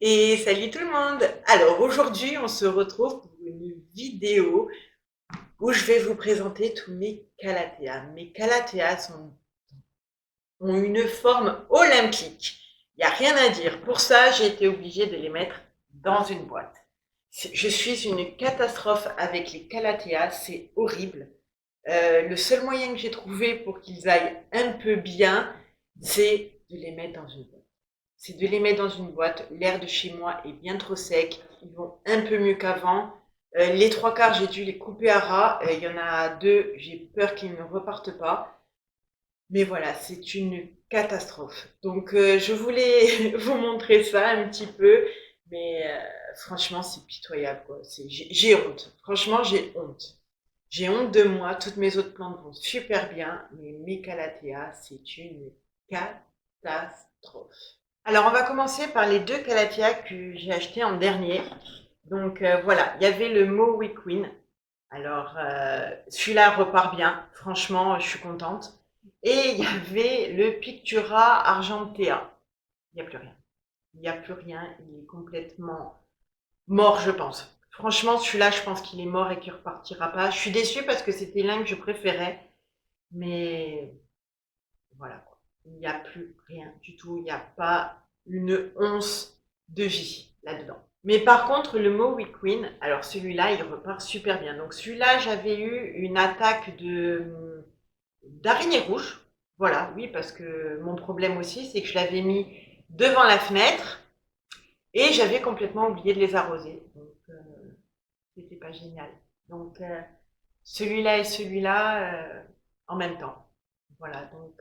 Et salut tout le monde! Alors aujourd'hui, on se retrouve pour une vidéo où je vais vous présenter tous mes calatheas. Mes calatheas ont une forme olympique. Il n'y a rien à dire. Pour ça, j'ai été obligée de les mettre dans une boîte. Je suis une catastrophe avec les calatheas, c'est horrible. Le seul moyen que j'ai trouvé pour qu'ils aillent un peu bien, c'est de les mettre dans une boîte. C'est de les mettre dans une boîte. L'air de chez moi est bien trop sec. Ils vont un peu mieux qu'avant. Les trois quarts, j'ai dû les couper à ras. Il y en a deux, j'ai peur qu'ils ne repartent pas. Mais voilà, c'est une catastrophe. Donc, je voulais vous montrer ça un petit peu. Mais franchement, c'est pitoyable, quoi. J'ai honte. Franchement, j'ai honte. J'ai honte de moi. Toutes mes autres plantes vont super bien. Mais mes calatheas, c'est une catastrophe. Alors, on va commencer par les deux calatheas que j'ai achetés en dernier. Donc, voilà, il y avait le Maui Queen. Alors, celui-là repart bien. Franchement, je suis contente. Et il y avait le Pictura Argentea. Il n'y a plus rien. Il n'y a plus rien. Il est complètement mort, je pense. Franchement, celui-là, je pense qu'il est mort et qu'il repartira pas. Je suis déçue parce que c'était l'un que je préférais. Mais voilà, quoi. Il n'y a plus rien du tout. Il n'y a pas une once de vie là-dedans. Mais par contre, le Maui Queen, alors celui-là, il repart super bien. Donc celui-là, j'avais eu une attaque de d'araignée rouge. Voilà, oui, parce que mon problème aussi, c'est que je l'avais mis devant la fenêtre et j'avais complètement oublié de les arroser. Donc, c'était pas génial. Donc, celui-là et celui-là en même temps. Voilà, donc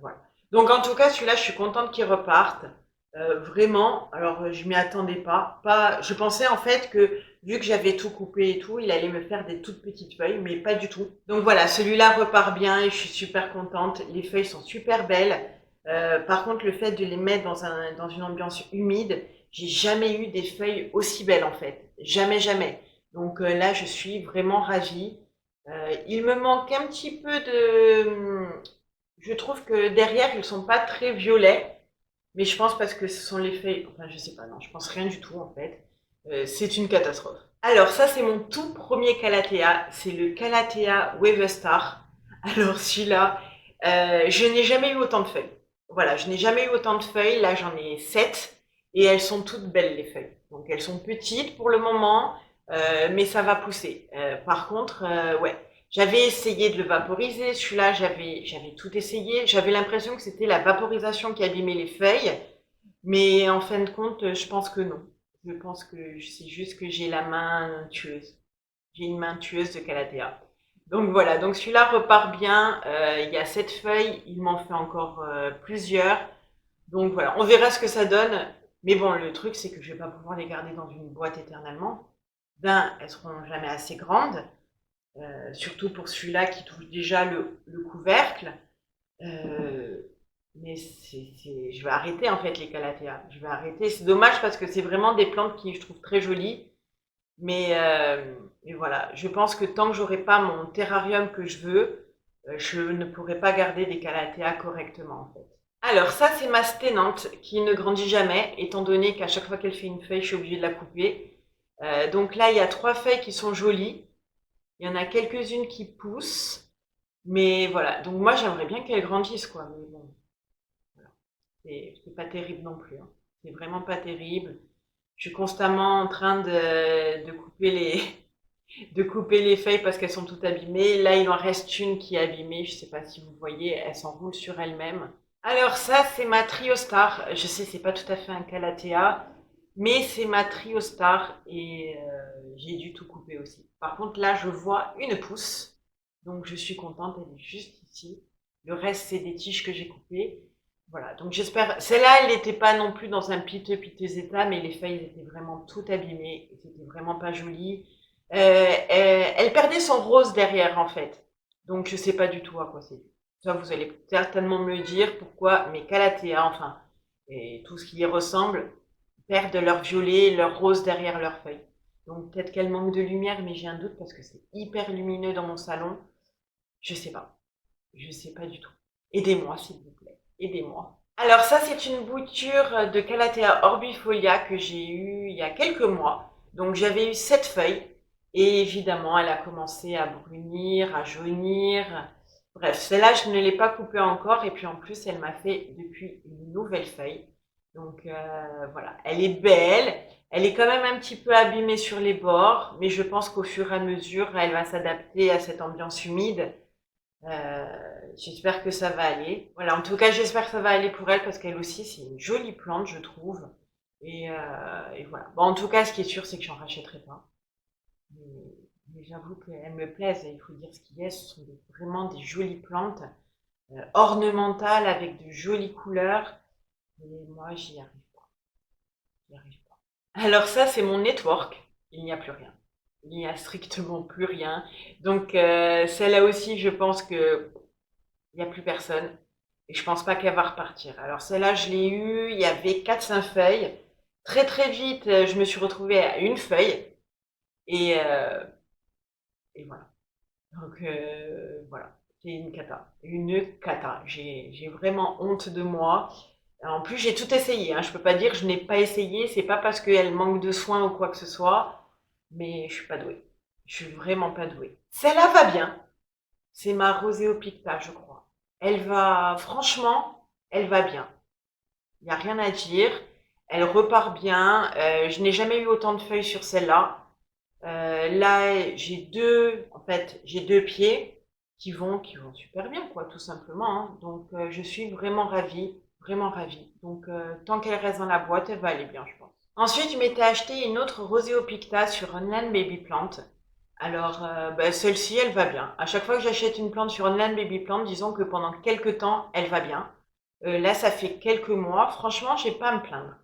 voilà. Donc en tout cas, celui-là, je suis contente qu'il reparte. Vraiment, alors je m'y attendais pas. Je pensais en fait que vu que j'avais tout coupé et tout, il allait me faire des toutes petites feuilles, mais pas du tout. Donc voilà, celui-là repart bien et je suis super contente. Les feuilles sont super belles. Par contre, le fait de les mettre dans une ambiance humide, j'ai jamais eu des feuilles aussi belles en fait. Jamais, jamais. Donc là, je suis vraiment ravie. Il me manque un petit peu de... Je trouve que derrière, ils sont pas très violets, mais je pense parce que ce sont les feuilles... Enfin, je sais pas, non, je pense rien du tout en fait. C'est une catastrophe. Alors ça, c'est mon tout premier Calathea. C'est le Calathea Wavestar. Alors celui-là, je n'ai jamais eu autant de feuilles. Voilà, je n'ai jamais eu autant de feuilles. Là, j'en ai 7 et elles sont toutes belles les feuilles. Donc elles sont petites pour le moment, mais ça va pousser. Par contre, ouais, j'avais essayé de le vaporiser. Celui-là, j'avais tout essayé. J'avais l'impression que c'était la vaporisation qui abîmait les feuilles, mais en fin de compte, je pense que non. Je pense que c'est juste que j'ai la main tueuse. J'ai une main tueuse de Calathea. Donc voilà, donc celui-là repart bien. Il y a 7 feuilles, il m'en fait encore plusieurs. Donc voilà, on verra ce que ça donne. Mais bon, le truc, c'est que je vais pas pouvoir les garder dans une boîte éternellement. D'un, elles seront jamais assez grandes, surtout pour celui-là qui touche déjà le couvercle. Euh, mais je vais arrêter en fait les calatheas. Je vais arrêter. C'est dommage parce que c'est vraiment des plantes qui je trouve très jolies. Mais voilà, je pense que tant que j'aurai pas mon terrarium que je veux, je ne pourrai pas garder des calatheas correctement en fait. Alors ça, c'est ma sténante qui ne grandit jamais, étant donné qu'à chaque fois qu'elle fait une feuille, je suis obligée de la couper. Donc là, il y a 3 feuilles qui sont jolies. Il y en a quelques-unes qui poussent. Mais voilà, donc moi, j'aimerais bien qu'elles grandissent, quoi. Mais bon, voilà. C'est pas terrible non plus, hein. C'est vraiment pas terrible. Je suis constamment en train de couper de couper les feuilles parce qu'elles sont toutes abîmées. Là, il en reste une qui est abîmée. Je sais pas si vous voyez, elle s'enroule sur elle-même. Alors ça, c'est ma Triostar. Je sais, c'est pas tout à fait un Calathea, mais c'est ma Triostar et j'ai dû tout couper aussi. Par contre, là, je vois une pousse, donc je suis contente, elle est juste ici. Le reste, c'est des tiges que j'ai coupées. Voilà, donc j'espère... Celle-là, elle n'était pas non plus dans un piteux état, mais les feuilles étaient vraiment toutes abîmées, c'était vraiment pas joli. Elle perdait son rose derrière, en fait. Donc je sais pas du tout à quoi c'est dû. Ça, vous allez certainement me dire pourquoi mes calatheas, enfin, et tout ce qui y ressemble, perdent leur violet, leur rose derrière leurs feuilles. Donc peut-être qu'elles manquent de lumière, mais j'ai un doute parce que c'est hyper lumineux dans mon salon. Je sais pas. Je sais pas du tout. Aidez-moi, s'il vous plaît. Aidez-moi. Alors ça, c'est une bouture de Calathea orbifolia que j'ai eue il y a quelques mois. Donc j'avais eu 7 feuilles et évidemment, elle a commencé à brunir, à jaunir. Bref, celle-là, je ne l'ai pas coupée encore et puis en plus, elle m'a fait depuis une nouvelle feuille. Donc voilà, elle est belle. Elle est quand même un petit peu abîmée sur les bords, mais je pense qu'au fur et à mesure, elle va s'adapter à cette ambiance humide. J'espère que ça va aller. Voilà, en tout cas, j'espère que ça va aller pour elle parce qu'elle aussi, c'est une jolie plante, je trouve. Et voilà. Bon, en tout cas, ce qui est sûr, c'est que j'en rachèterai pas. Mais, mais j'avoue qu'elles me plaisent et il faut dire ce qu'il y a. Ce sont vraiment des jolies plantes ornementales avec de jolies couleurs. Et moi, j'y arrive pas. J'y arrive pas. Alors ça, c'est mon network. Il n'y a plus rien. Il n'y a strictement plus rien. Donc celle-là aussi, je pense que il n'y a plus personne. Et je pense pas qu'elle va repartir. Alors celle-là, je l'ai eue, il y avait 4-5 feuilles. Très très vite, je me suis retrouvée à une feuille. Et, euh, et voilà. Donc voilà. C'est une cata. Une cata. J'ai vraiment honte de moi. En plus, j'ai tout essayé. Hein. Je peux pas dire que je n'ai pas essayé. C'est pas parce qu'elle manque de soins ou quoi que ce soit. Mais je suis pas douée. Je suis vraiment pas douée. Celle-là va bien. C'est ma Roséopicta, je crois. Elle va, franchement, elle va bien. Il n'y a rien à dire. Elle repart bien. Je n'ai jamais eu autant de feuilles sur celle-là. Là, j'ai deux pieds qui vont super bien, quoi, tout simplement. Hein. Donc, je suis vraiment ravie, vraiment ravie. Donc, tant qu'elle reste dans la boîte, elle va aller bien, je pense. Ensuite, je m'étais acheté une autre Roséopicta sur Online Baby Plant. Alors, celle-ci, elle va bien. À chaque fois que j'achète une plante sur Online Baby Plant, disons que pendant quelques temps, elle va bien. Là, ça fait quelques mois. Franchement, j'ai pas à me plaindre.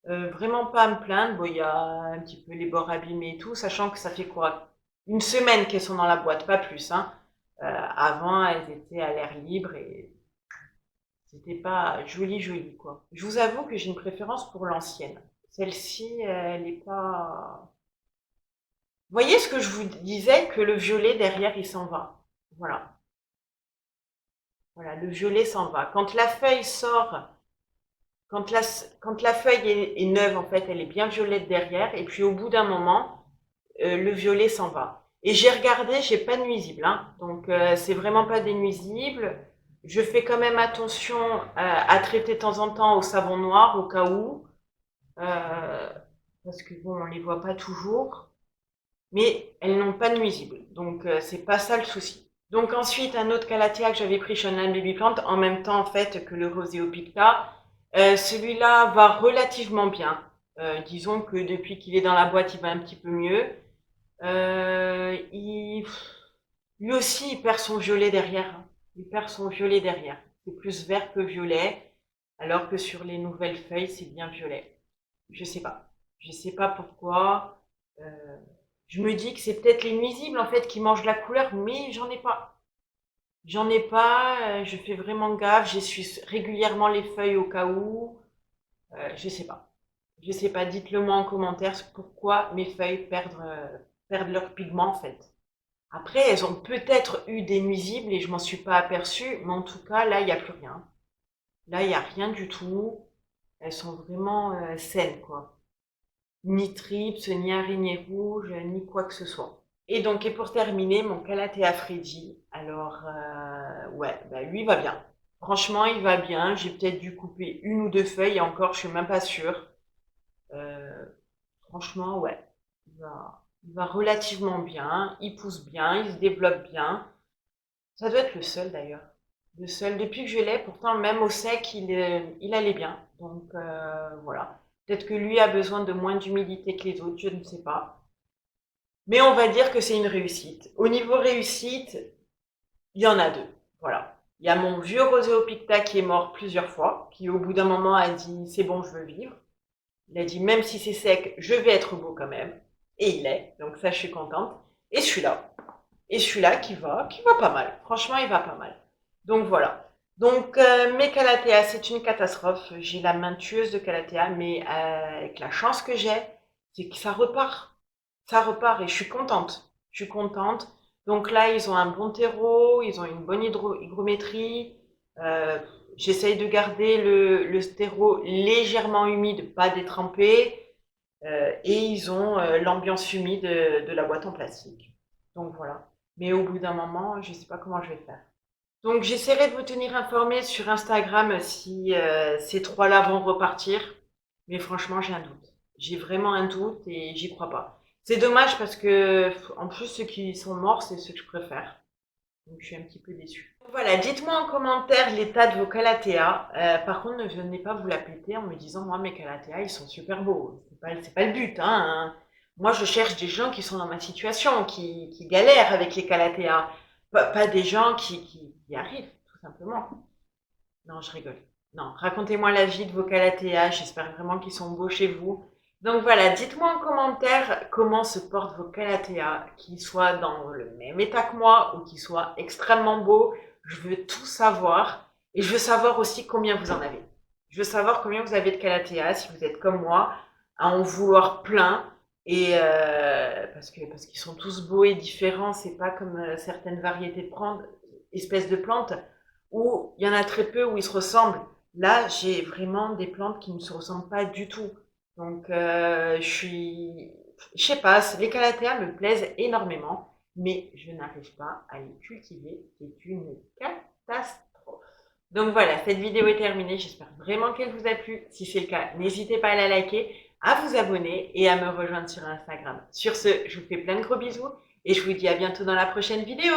Vraiment pas à me plaindre. Bon, il y a un petit peu les bords abîmés et tout, sachant que ça fait quoi? Une semaine qu'elles sont dans la boîte, pas plus, hein. Avant, elles étaient à l'air libre et c'était pas joli, joli, quoi. Je vous avoue que j'ai une préférence pour l'ancienne. Celle-ci, elle est pas... Vous voyez ce que je vous disais, que le violet derrière, il s'en va. Voilà. Voilà, le violet s'en va. Quand la feuille sort, quand la, quand la feuille est neuve, en fait, elle est bien violette derrière, et puis au bout d'un moment, le violet s'en va. Et j'ai regardé, j'ai pas de nuisibles, hein. Donc c'est vraiment pas des nuisibles. Je fais quand même attention à traiter de temps en temps au savon noir, au cas où, euh, parce que bon, on les voit pas toujours. Mais elles n'ont pas de nuisibles. Donc c'est pas ça le souci. Donc ensuite, un autre Calathea que j'avais pris chez Online Baby Plant, en même temps en fait que le Roséopicta, celui-là va relativement bien. Disons que depuis qu'il est dans la boîte, il va un petit peu mieux. Euh, il... Lui aussi, il perd son violet derrière. Hein. Il perd son violet derrière. C'est plus vert que violet, alors que sur les nouvelles feuilles, c'est bien violet. Je sais pas. Je sais pas pourquoi. Euh, je me dis que c'est peut-être les nuisibles en fait qui mangent la couleur, mais j'en ai pas. J'en ai pas. Je fais vraiment gaffe. J'essuie régulièrement les feuilles au cas où. Je sais pas. Je sais pas. Dites-le moi en commentaire pourquoi mes feuilles perdent leur pigment en fait. Après, elles ont peut-être eu des nuisibles et je m'en suis pas aperçue, mais en tout cas, là, il n'y a plus rien. Là, il n'y a rien du tout. Elles sont vraiment saines, quoi. Ni trips, ni araignées rouges, ni quoi que ce soit. Et pour terminer, mon Calathea Freddy. Alors, ouais, bah, lui va bien. Franchement, il va bien. J'ai peut-être dû couper une ou deux feuilles, et encore, je suis même pas sûre. Euh, Franchement, ouais, il va relativement bien. Il pousse bien, il se développe bien. Ça doit être le seul d'ailleurs. Le seul, depuis que je l'ai, pourtant même au sec, il allait bien. Donc voilà. Peut-être que lui a besoin de moins d'humidité que les autres, je ne sais pas. Mais on va dire que c'est une réussite. Au niveau réussite, il y en a deux. Voilà. Il y a mon vieux Roséopicta qui est mort plusieurs fois, qui au bout d'un moment a dit c'est bon, je veux vivre. Il a dit même si c'est sec, je vais être beau quand même. Et il est. Donc ça, je suis contente. Et celui-là. Et celui-là qui va pas mal. Franchement, il va pas mal. Donc voilà. Donc mes Calathea, c'est une catastrophe. J'ai la main tueuse de Calathea, mais avec la chance que j'ai, c'est que ça repart. Ça repart et je suis contente. Je suis contente. Donc là, ils ont un bon terreau, ils ont une bonne hygrométrie. Euh, J'essaye de garder le terreau légèrement humide, pas détrempé. Et ils ont l'ambiance humide de la boîte en plastique. Donc voilà. Mais au bout d'un moment, je ne sais pas comment je vais faire. Donc j'essaierai de vous tenir informé sur Instagram si ces trois-là vont repartir. Mais franchement, j'ai un doute. J'ai vraiment un doute et j'y crois pas. C'est dommage parce que, en plus, ceux qui sont morts, c'est ceux que je préfère. Donc je suis un petit peu déçue. Voilà, dites-moi en commentaire l'état de vos calathea. Par contre, ne venez pas vous la péter en me disant, moi, mes calathea, ils sont super beaux. C'est pas le but, hein. Moi, je cherche des gens qui sont dans ma situation, qui galèrent avec les calathea. Pas des gens qui y arrivent, tout simplement. Non, je rigole. Non, racontez-moi la vie de vos calathea. J'espère vraiment qu'ils sont beaux chez vous. Donc voilà, dites-moi en commentaire comment se portent vos calathea, qu'ils soient dans le même état que moi ou qu'ils soient extrêmement beaux. Je veux tout savoir et je veux savoir aussi combien vous en avez. Je veux savoir combien vous avez de calathea, si vous êtes comme moi, à en vouloir plein. Et parce qu'ils sont tous beaux et différents, c'est pas comme certaines variétés de plantes, espèces de plantes où il y en a très peu où ils se ressemblent. Là, j'ai vraiment des plantes qui ne se ressemblent pas du tout. Donc, je sais pas, les calathea me plaisent énormément, mais je n'arrive pas à les cultiver. C'est une catastrophe. Donc voilà, cette vidéo est terminée. J'espère vraiment qu'elle vous a plu. Si c'est le cas, n'hésitez pas à la liker, à vous abonner et à me rejoindre sur Instagram. Sur ce, je vous fais plein de gros bisous et je vous dis à bientôt dans la prochaine vidéo.